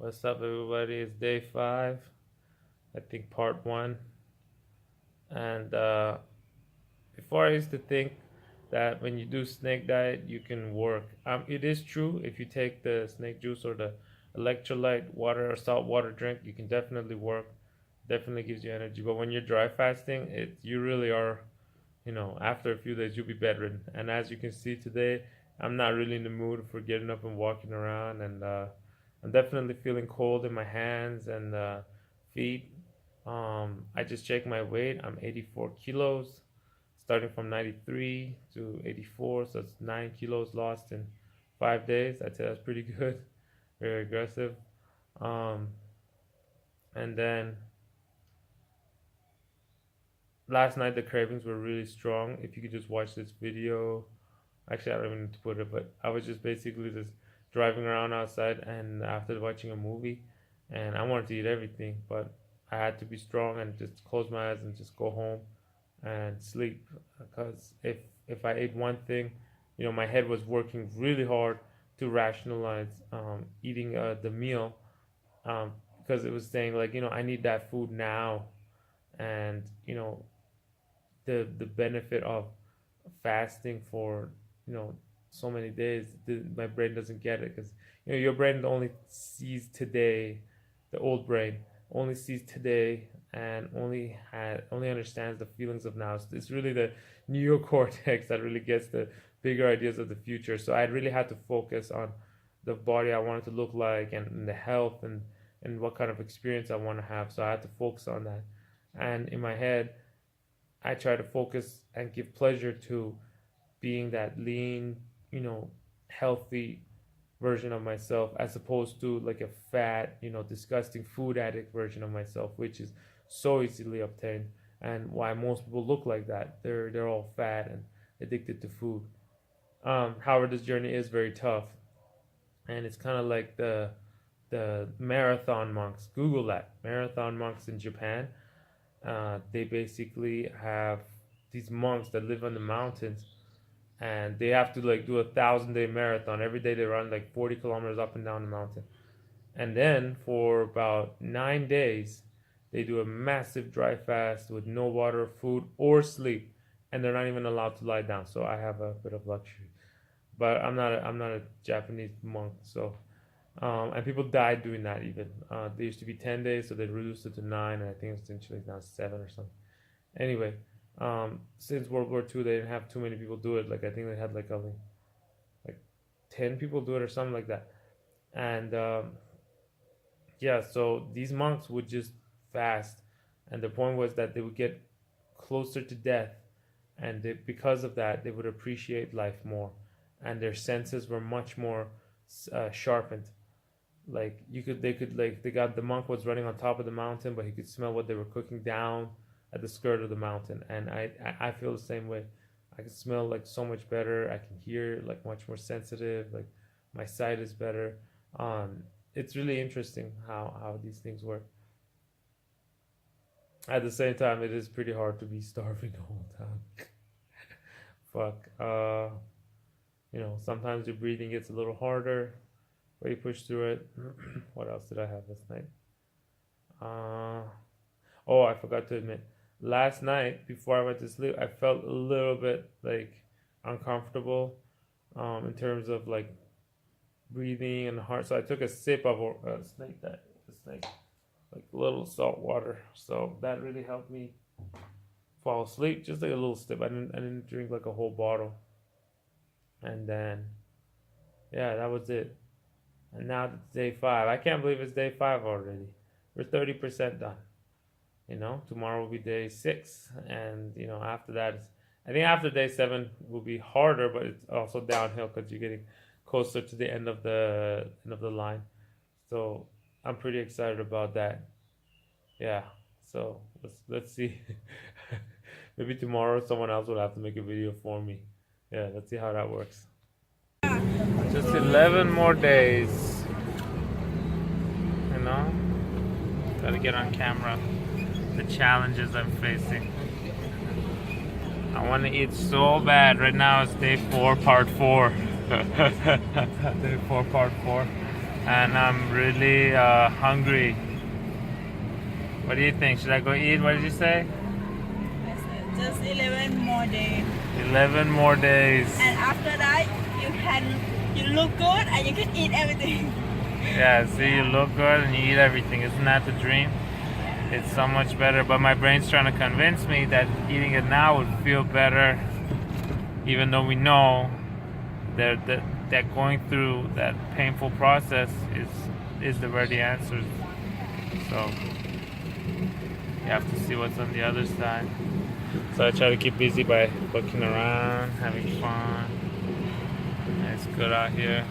What's up, everybody? It's day 5, I think part 1. And before, I used to think that when you do snake diet, you can work. It is true. If you take the snake juice or the electrolyte water or salt water drink, you can definitely work. Definitely gives you energy. But when you're dry fasting, you really are. After a few days, you'll be bedridden. And as you can see today, I'm not really in the mood for getting up and walking around, and I'm definitely feeling cold in my hands and feet. I just checked my weight. I'm 84 kilos, starting from 93 to 84, so it's 9 kilos lost in 5 days. I'd say that's pretty good, very aggressive. Um, and then last night the cravings were really strong. If you could just watch this video, actually I don't even need to put it, but I was just basically just driving around outside, and after watching a movie, and I wanted to eat everything, but I had to be strong and just close my eyes and just go home and sleep, because if I ate one thing, my head was working really hard to rationalize eating the meal, because it was saying, like, I need that food now. And the benefit of fasting for so many days, my brain doesn't get it, because your brain only sees today. The old brain only sees today and only understands the feelings of now. So it's really the neocortex that really gets the bigger ideas of the future. So I really had to focus on the body I wanted to look like, and the health, and what kind of experience I want to have. So I had to focus on that. And in my head, I try to focus and give pleasure to being that lean, healthy version of myself, as opposed to like a fat, disgusting food addict version of myself, which is so easily obtained. And why most people look like that, they're all fat and addicted to food. However, this journey is very tough, and it's kind of like the marathon monks. Google that, marathon monks in Japan. They basically have these monks that live on the mountains, and they have to like do 1,000-day marathon every day. They run like 40 kilometers up and down the mountain, and then for about 9 days they do a massive dry fast with no water, food, or sleep, and they're not even allowed to lie down. So I have a bit of luxury, but I'm not a Japanese monk. So and people died doing that even. They used to be 10 days, so they reduced it to 9, and I think essentially now 7 or something. Anyway, since World War II, they didn't have too many people do it. Like, I think they had like only like 10 people do it or something like that. And yeah, so these monks would just fast, and the point was that they would get closer to death, and because of that, they would appreciate life more, and their senses were much more sharpened. Like, the monk was running on top of the mountain, but he could smell what they were cooking down at the skirt of the mountain. And I feel the same way. I can smell like so much better. I can hear like much more sensitive. Like, my sight is better. It's really interesting how these things work. At the same time, it is pretty hard to be starving the whole time. Fuck. Sometimes your breathing gets a little harder, but you push through it. What else did I have this night? Oh, I forgot to admit. Last night, before I went to sleep, I felt a little bit like uncomfortable, in terms of like breathing and heart. So I took a sip of snake, like a little salt water. So that really helped me fall asleep. Just like a little sip. I didn't drink like a whole bottle. And then, yeah, that was it. And now it's day 5. I can't believe it's day 5 already. We're 30% done. Tomorrow will be day 6, and after that, I think after day 7 will be harder, but it's also downhill because you're getting closer to the end of the line. So I'm pretty excited about that. Yeah. So let's see. Maybe tomorrow someone else will have to make a video for me. Yeah, let's see how that works. Just 11 more days. Gotta get on camera the challenges I'm facing. I want to eat so bad. Right now it's day 4, part 4. Day 4, part 4. and I'm really hungry. What do you think? Should I go eat? What did you say? I said just 11 more days. 11 more days. And after that, you look good and you can eat everything. Yeah, see, you look good and you eat everything. Isn't that the dream? It's so much better. But my brain's trying to convince me that eating it now would feel better, even though we know that going through that painful process is where the answers. So you have to see what's on the other side. So I try to keep busy by looking around, having fun. It's good out here.